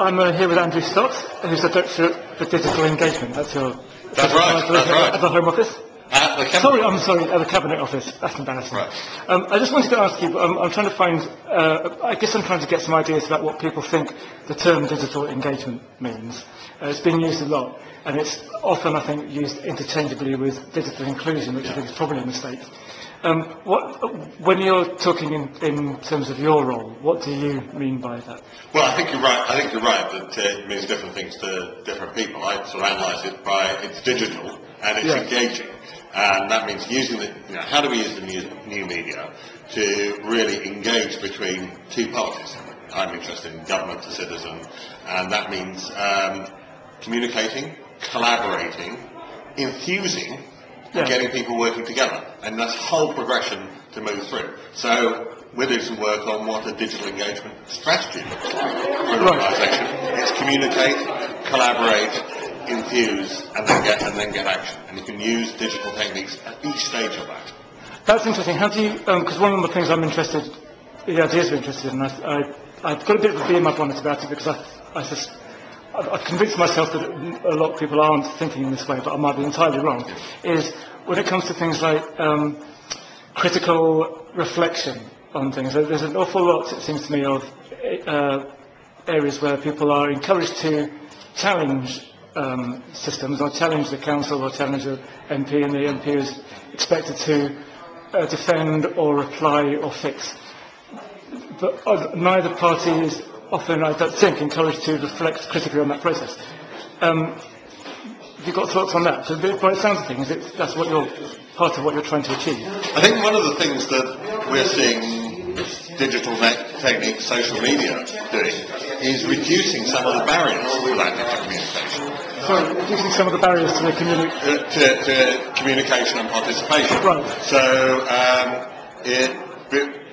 I'm here with Andrew Stott, who's the Director for Digital Engagement. That's right. At the Home Office. At the at the Cabinet Office. That's embarrassing. Right. I just wanted to ask you, I'm trying to find, I guess I'm trying to get some ideas about what people think the term digital engagement means. It's being used a lot, and it's often, I think, used interchangeably with digital inclusion, which I think is probably a mistake. When you're talking in terms of your role, what do you mean by that? Well, I think you're right that it means different things to different people. I sort of analyse it by it's digital and it's engaging, and that means using how do we use the new media to really engage between two parties? I'm interested in government to citizen, and that means communicating, collaborating, infusing, and getting people working together, and that's a whole progression to move through. So we're doing some work on what a digital engagement strategy looks like for an organisation. It's communicate, collaborate, infuse, and then get action. And you can use digital techniques at each stage of that. That's interesting. How do you? Because one of the things I'm interested, the ideas I'm interested in, I've got a bit of a bee in my bonnet about it because I've convinced myself that a lot of people aren't thinking in this way, but I might be entirely wrong, is when it comes to things like critical reflection on things. There's an awful lot, it seems to me, of areas where people are encouraged to challenge systems, or challenge the council, or challenge the MP, and the MP is expected to defend or reply or fix. But neither party is often, I don't think, encouraged to reflect critically on that process. Have you got thoughts on that? So, by the sounds of things, that's part of what you're trying to achieve. I think one of the things that we're seeing digital techniques, social media doing, is reducing some of the barriers to that digital communication. Sorry, reducing some of the barriers to the to communication and participation. Right. So,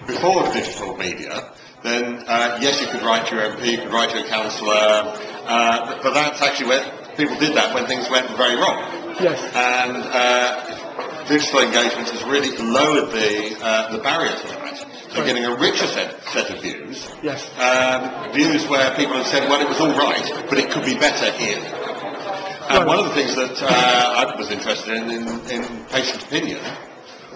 before digital media, then yes, you could write to your MP, you could write to a councillor, but that's actually where people did that when things went very wrong. Yes. And digital engagement has really lowered the barrier to that. So you're getting a richer set of views. Yes. Views where people have said, well, it was all right, but it could be better here. And one of the things that I was interested in patient opinion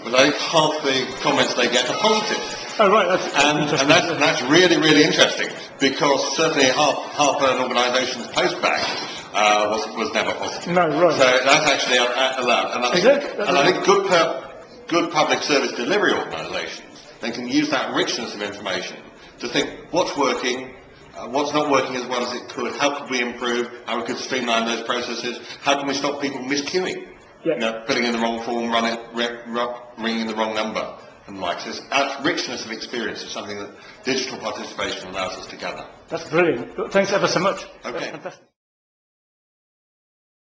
was I think half the comments they get are positive. Oh, right, and that's really, really interesting, because certainly half an organisation's postback was never positive. No, right. So that's actually allowed. And I think good public service delivery organisations then can use that richness of information to think what's working, what's not working as well as it could, how could we improve, how we could streamline those processes, how can we stop people misqueuing, filling in the wrong form, ringing the wrong number. And that richness of experience is something that digital participation allows us to gather. That's brilliant. Thanks ever so much. Okay. Fantastic.